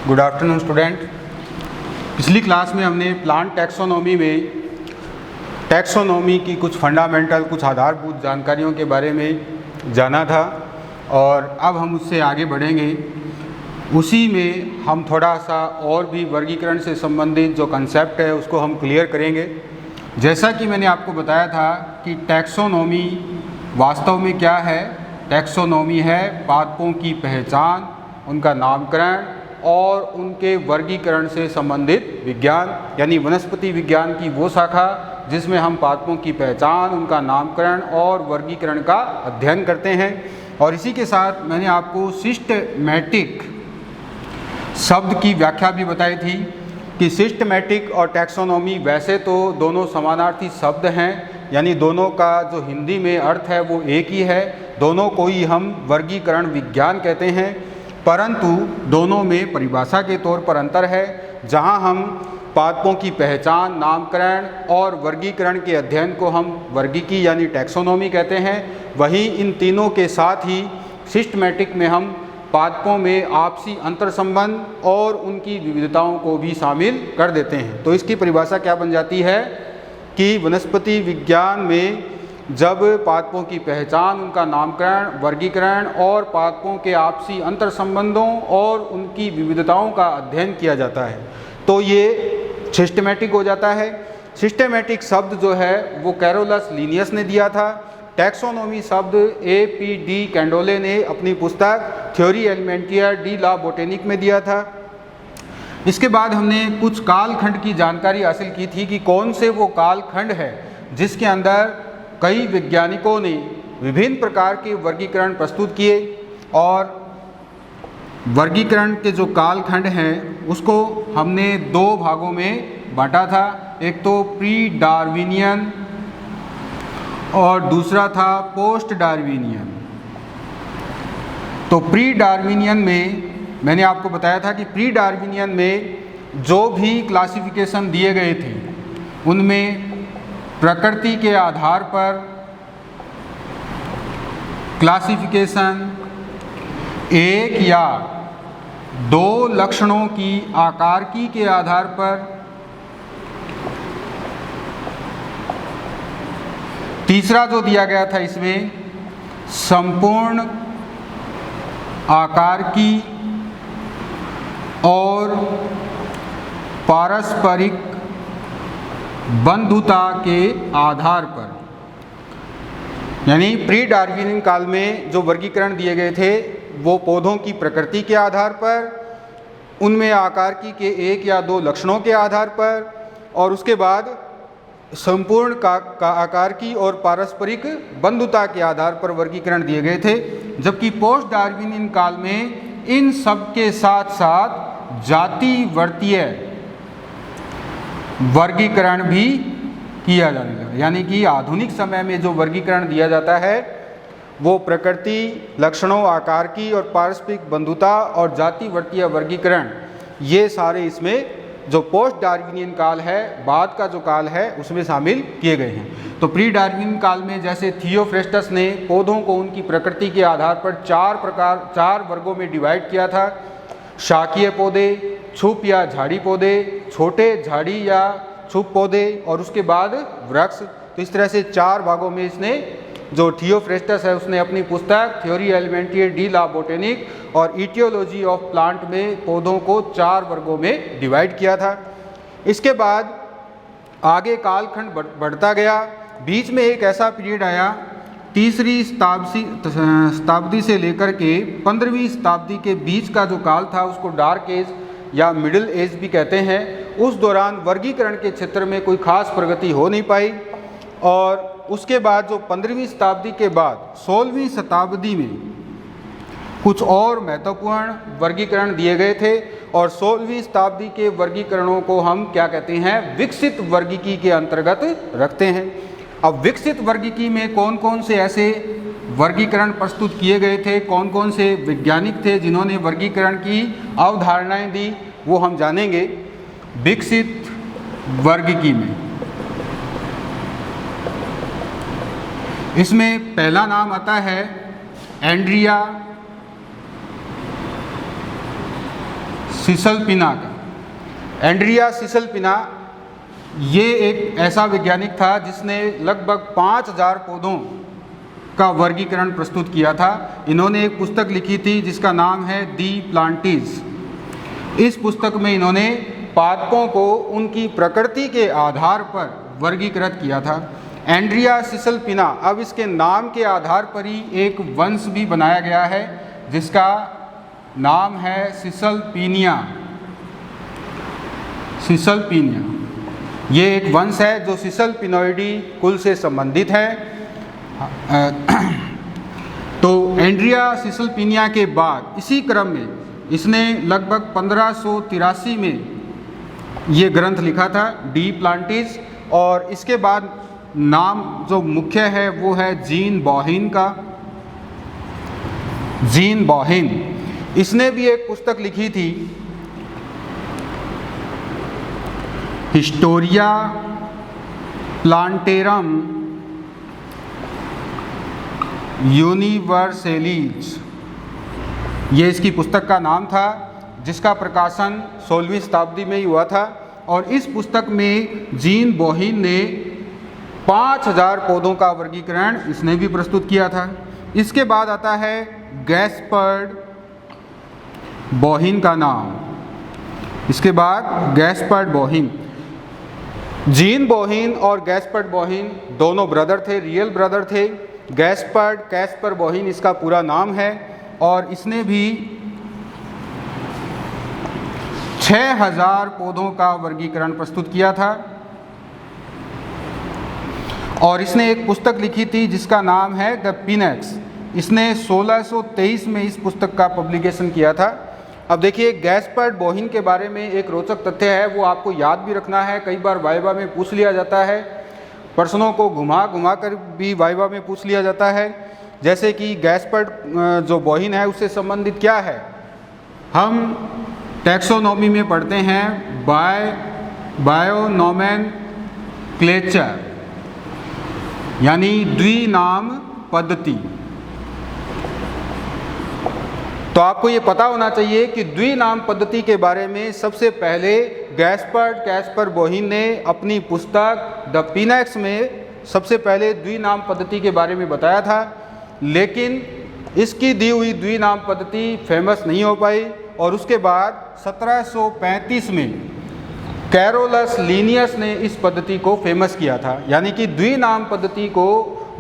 Good afternoon student. पिछली class में हमने प्लांट टैक्सोनॉमी में टैक्सोनॉमी की कुछ फंडामेंटल, कुछ आधारभूत जानकारियों के बारे में जाना था और अब हम उससे आगे बढ़ेंगे। उसी में हम थोड़ा सा और भी वर्गीकरण से संबंधित जो कंसेप्ट है उसको हम क्लियर करेंगे। जैसा कि मैंने आपको बताया था कि टैक्सोनॉमी वास्तव में क्या है। टैक्सोनॉमी है पादपों की पहचान, उनका नामकरण और उनके वर्गीकरण से संबंधित विज्ञान, यानी वनस्पति विज्ञान की वो शाखा जिसमें हम पादपों की पहचान, उनका नामकरण और वर्गीकरण का अध्ययन करते हैं। और इसी के साथ मैंने आपको सिस्टमैटिक शब्द की व्याख्या भी बताई थी कि सिस्टमैटिक और टैक्सोनॉमी वैसे तो दोनों समानार्थी शब्द हैं, यानी दोनों का जो हिंदी में अर्थ है वो एक ही है, दोनों को ही हम वर्गीकरण विज्ञान कहते हैं, परंतु दोनों में परिभाषा के तौर पर अंतर है। जहां हम पादपों की पहचान, नामकरण और वर्गीकरण के अध्ययन को हम वर्गीकी यानी टैक्सोनॉमी कहते हैं, वहीं इन तीनों के साथ ही सिस्टमैटिक में हम पादपों में आपसी अंतर संबंध और उनकी विविधताओं को भी शामिल कर देते हैं। तो इसकी परिभाषा क्या बन जाती है कि वनस्पति विज्ञान में जब पादपों की पहचान, उनका नामकरण, वर्गीकरण और पादपों के आपसी अंतर संबंधों और उनकी विविधताओं का अध्ययन किया जाता है तो ये सिस्टमैटिक हो जाता है। सिस्टमैटिक शब्द जो है वो कैरोलस लीनियस ने दिया था। टैक्सोनॉमी शब्द A.P.D. कैंडोले ने अपनी पुस्तक थ्योरी एलिमेंटियर डी ला बोटेनिक में दिया था। इसके बाद हमने कुछ कालखंड की जानकारी हासिल की थी कि कौन से वो कालखंड है जिसके अंदर कई वैज्ञानिकों ने विभिन्न प्रकार के वर्गीकरण प्रस्तुत किए। और वर्गीकरण के जो कालखंड हैं उसको हमने दो भागों में बांटा था। एक तो प्री डार्विनियन और दूसरा था पोस्ट डार्विनियन। तो प्री डार्विनियन में मैंने आपको बताया था कि प्री डार्विनियन में जो भी क्लासिफिकेशन दिए गए थे उनमें प्रकृति के आधार पर क्लासिफिकेशन एक या दो लक्षणों की आकारकी के आधार पर, तीसरा जो दिया गया था इसमें संपूर्ण आकारकी और पारस्परिक बंधुता के आधार पर, यानी प्री डार्विनियन काल में जो वर्गीकरण दिए गए थे वो पौधों की प्रकृति के आधार पर, उनमें आकारकी के एक या दो लक्षणों के आधार पर और उसके बाद संपूर्ण का आकारकी और पारस्परिक बंधुता के आधार पर वर्गीकरण दिए गए थे। जबकि पोस्ट डार्विनियन काल में इन सब के साथ साथ जाति वर्तीय वर्गीकरण भी किया जाने लगा, यानी कि आधुनिक समय में जो वर्गीकरण दिया जाता है वो प्रकृति, लक्षणों, आकारकी और पारस्परिक बंधुता और जाति वर्तीय वर्गीकरण, ये सारे इसमें जो पोस्ट डार्विनियन काल है, बाद का जो काल है, उसमें शामिल किए गए हैं। तो प्री डार्विनियन काल में जैसे थियोफ्रेस्टस ने पौधों को उनकी प्रकृति के आधार पर चार वर्गों में डिवाइड किया था। शाकीय पौधे, छुप या झाड़ी पौधे, छोटे झाड़ी या छुप पौधे और उसके बाद वृक्ष। तो इस तरह से चार भागों में इसने, जो थियोफ्रेस्टस है उसने अपनी पुस्तक थ्योरी एलिमेंटियर डी ला बोटेनिक और इटियोलॉजी ऑफ प्लांट में पौधों को चार वर्गों में डिवाइड किया था। इसके बाद आगे कालखंड बढ़ता गया। बीच में एक ऐसा पीरियड आया, तीसरी शताब्दी से लेकर के 15वीं शताब्दी के बीच का जो काल था उसको डार्क एज या मिडिल एज भी कहते हैं। उस दौरान वर्गीकरण के क्षेत्र में कोई खास प्रगति हो नहीं पाई और उसके बाद जो 15वीं शताब्दी के बाद 16वीं शताब्दी में कुछ और महत्वपूर्ण वर्गीकरण दिए गए थे और 16वीं शताब्दी के वर्गीकरणों को हम क्या कहते हैं, विकसित वर्गीकी के अंतर्गत रखते हैं। अब विकसित वर्गीकी में कौन कौन से ऐसे वर्गीकरण प्रस्तुत किए गए थे, कौन कौन से वैज्ञानिक थे जिन्होंने वर्गीकरण की अवधारणाएं दी, वो हम जानेंगे। विकसित वर्गीकी में इसमें पहला नाम आता है एंड्रिया सिसलपिना का। एंड्रिया सिसलपिना ये एक ऐसा वैज्ञानिक था जिसने लगभग 5000 पौधों का वर्गीकरण प्रस्तुत किया था। इन्होंने एक पुस्तक लिखी थी जिसका नाम है दी प्लांटीज। इस पुस्तक में इन्होंने पादपों को उनकी प्रकृति के आधार पर वर्गीकृत किया था। एंड्रिया सिसलपिना, अब इसके नाम के आधार पर ही एक वंश भी बनाया गया है जिसका नाम है सिसलपिनिया। सिसलपिनिया ये एक वंश है जो सिसलपिनोइडी कुल से संबंधित है। तो एंड्रिया सिसलपिनिया के बाद इसी क्रम में इसने लगभग 1583 में ये ग्रंथ लिखा था डी प्लांटीज, और इसके बाद नाम जो मुख्य है वो है जीन बॉहिन का। जीन बॉहिन इसने भी एक पुस्तक लिखी थी हिस्टोरिया प्लांटेरम यूनिवर्सैलिस, ये इसकी पुस्तक का नाम था, जिसका प्रकाशन 16वीं शताब्दी में ही हुआ था। और इस पुस्तक में जीन बॉहिन ने 5000 पौधों का वर्गीकरण इसने भी प्रस्तुत किया था। इसके बाद आता है गैस्पर्ड बॉहिन का नाम। इसके बाद गैस्पर्ड बॉहिन, जीन बॉहिन और गैस्पर्ड बॉहिन दोनों ब्रदर थे, रियल ब्रदर थे। गैस्पर्ड कैस्पर बॉहिन इसका पूरा नाम है, और इसने भी 6000 पौधों का वर्गीकरण प्रस्तुत किया था। और इसने एक पुस्तक लिखी थी जिसका नाम है द पिनेक्स। इसने 1623 में इस पुस्तक का पब्लिकेशन किया था। अब देखिए, गैस्पर्ड बॉहिन के बारे में एक रोचक तथ्य है, वो आपको याद भी रखना है। कई बार वाइवा में पूछ लिया जाता है, प्रश्नों को घुमा घुमा कर भी वाइवा में पूछ लिया जाता है। जैसे कि गैस्पर्ड जो बॉहिन है उससे संबंधित क्या है, हम टैक्सोनॉमी में पढ़ते हैं बायोनोमेनक्लेचर, यानी द्विनाम पद्धति। तो आपको ये पता होना चाहिए कि द्विनाम पद्धति के बारे में सबसे पहले गैस्पर्ड कैस्पर बॉहिन ने अपनी पुस्तक द पिनेक्स में सबसे पहले द्विनाम पद्धति के बारे में बताया था। लेकिन इसकी दी हुई द्विनाम पद्धति फेमस नहीं हो पाई, और उसके बाद 1735 में कैरोलस लीनियस ने इस पद्धति को फेमस किया था। यानी कि द्विनाम पद्धति को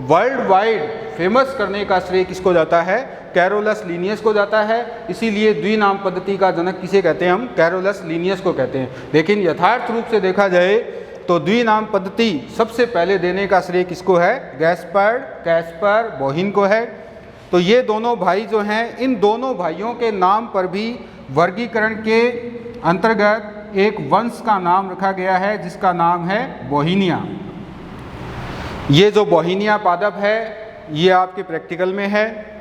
वर्ल्ड वाइड फेमस करने का श्रेय किसको जाता है, कैरोलस लीनियस को जाता है। इसीलिए द्विनाम पद्धति का जनक किसे कहते हैं, हम कैरोलस लीनियस को कहते हैं। लेकिन यथार्थ रूप से देखा जाए तो द्विनाम पद्धति सबसे पहले देने का श्रेय किसको है, गैस्पर्ड कैस्पर बॉहिन को है। तो ये दोनों भाई जो हैं, इन दोनों भाइयों के नाम पर भी वर्गीकरण के अंतर्गत एक वंश का नाम रखा गया है जिसका नाम है बॉहिनिया। ये जो बॉहिनिया पादप है ये आपके प्रैक्टिकल में है।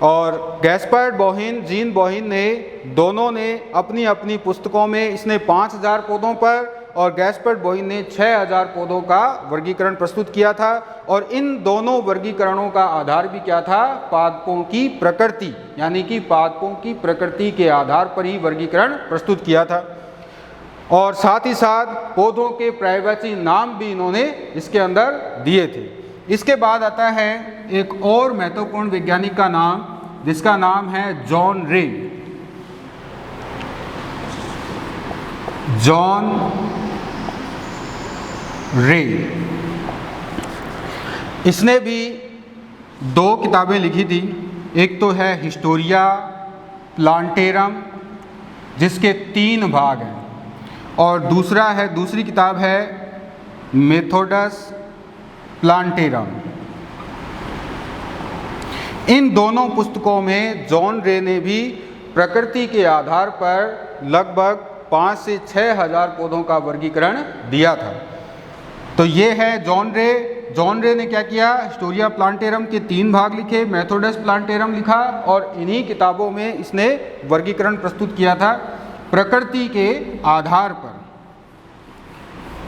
और गैस्पर्ड बॉहिन, जीन बॉहिन ने दोनों ने अपनी अपनी पुस्तकों में, इसने 5000 पौधों पर और गैस्पर्ड बॉहिन ने 6000 पौधों का वर्गीकरण प्रस्तुत किया था। और इन दोनों वर्गीकरणों का आधार भी क्या था, पादपों की प्रकृति, यानी कि पादपों की प्रकृति के आधार पर ही वर्गीकरण प्रस्तुत किया था। और साथ ही साथ पौधों के पर्यायवाची नाम भी इन्होंने इसके अंदर दिए थे। इसके बाद आता है एक और महत्वपूर्ण वैज्ञानिक का नाम, जिसका नाम है जॉन रे। जॉन रे, इसने भी 2 किताबें लिखी थी। एक तो है हिस्टोरिया प्लांटेरम जिसके 3 भाग हैं, और दूसरी किताब है मेथोडस प्लांटेरम। इन दोनों पुस्तकों में जॉन रे ने भी प्रकृति के आधार पर लगभग 5 से 6000 पौधों का वर्गीकरण दिया था। तो ये है जॉन रे। जॉन रे ने क्या किया, हिस्टोरिया प्लांटेरम के 3 भाग लिखे, मेथोडस प्लांटेरम लिखा, और इन्हीं किताबों में इसने वर्गीकरण प्रस्तुत किया था प्रकृति के आधार पर।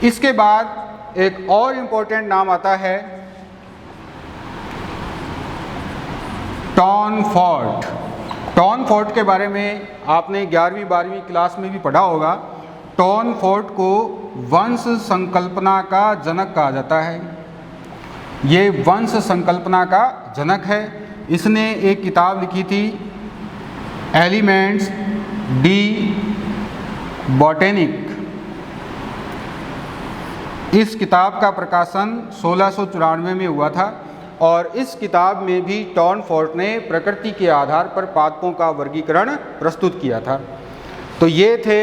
इसके बाद एक और इम्पोर्टेंट नाम आता है टॉन फोर्ट। टॉन फोर्ट के बारे में आपने 11वीं 12वीं क्लास में भी पढ़ा होगा। टॉन फोर्ट को वंश संकल्पना का जनक कहा जाता है। ये वंश संकल्पना का जनक है। इसने एक किताब लिखी थी एलिमेंट्स डी बॉटेनिक। इस किताब का प्रकाशन 1694 में हुआ था और इस किताब में भी टॉन फोर्ट ने प्रकृति के आधार पर पादपों का वर्गीकरण प्रस्तुत किया था। तो ये थे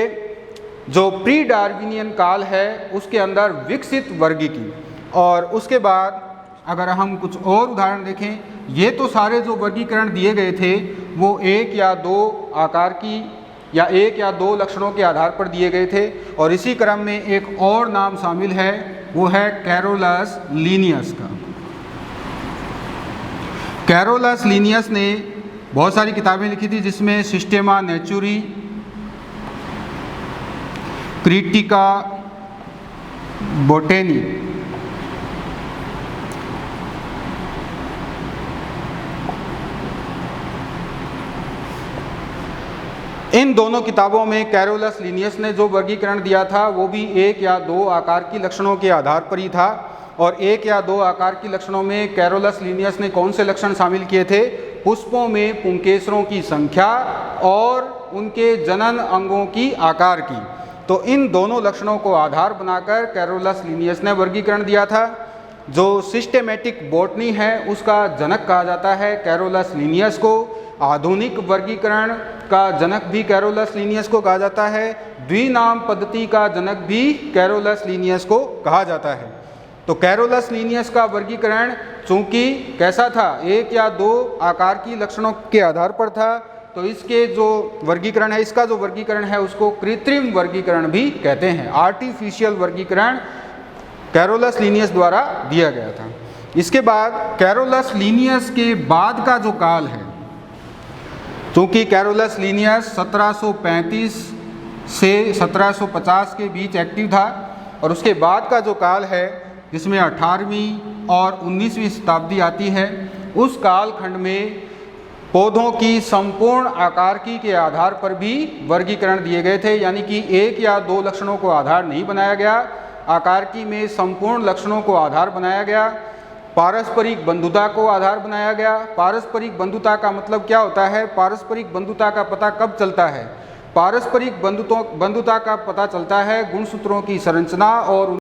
जो प्री डार्विनियन काल है उसके अंदर विकसित वर्गीकी। और उसके बाद अगर हम कुछ और उदाहरण देखें, ये तो सारे जो वर्गीकरण दिए गए थे वो एक या दो आकार की या एक या दो लक्षणों के आधार पर दिए गए थे। और इसी क्रम में एक और नाम शामिल है, वो है कैरोलस लीनियस का। कैरोलस लीनियस ने बहुत सारी किताबें लिखी थी, जिसमें सिस्टेमा नेचुरी, क्रिटिका बोटेनी, इन दोनों किताबों में कैरोलस लीनियस ने जो वर्गीकरण दिया था वो भी एक या दो आकार की लक्षणों के आधार पर ही था। और एक या दो आकार की लक्षणों में कैरोलस लीनियस ने कौन से लक्षण शामिल किए थे? पुष्पों में पुंकेसरों की संख्या और उनके जनन अंगों की आकार की। तो इन दोनों लक्षणों को आधार बनाकर कैरोलस लीनियस ने वर्गीकरण दिया था। जो सिस्टेमेटिक बॉटनी है उसका जनक कहा जाता है कैरोलस लीनियस को। आधुनिक वर्गीकरण का जनक भी कैरोलस लीनियस को कहा जाता है। द्विनाम पद्धति का जनक भी कैरोलस लीनियस को कहा जाता है। तो कैरोलस लीनियस का वर्गीकरण चूंकि कैसा था, एक या दो आकार की लक्षणों के आधार पर था, तो इसके जो वर्गीकरण है, इसका जो वर्गीकरण है उसको कृत्रिम वर्गीकरण भी कहते हैं। आर्टिफिशियल वर्गीकरण कैरोलस लीनियस द्वारा दिया गया था। इसके बाद कैरोलस लीनियस के बाद का जो काल है, क्योंकि कैरोलस लीनियस 1735 से 1750 के बीच एक्टिव था, और उसके बाद का जो काल है जिसमें 18वीं और 19वीं शताब्दी आती है, उस काल खंड में पौधों की संपूर्ण आकारकी के आधार पर भी वर्गीकरण दिए गए थे। यानी कि एक या दो लक्षणों को आधार नहीं बनाया गया, आकारकी में संपूर्ण लक्षणों को आधार बनाया गया। पारस्परिक बंधुता को आधार बनाया गया। पारस्परिक बंधुता का मतलब क्या होता है? पारस्परिक बंधुता का पता कब चलता है? पारस्परिक बंधुता का पता चलता है गुणसूत्रों की संरचना और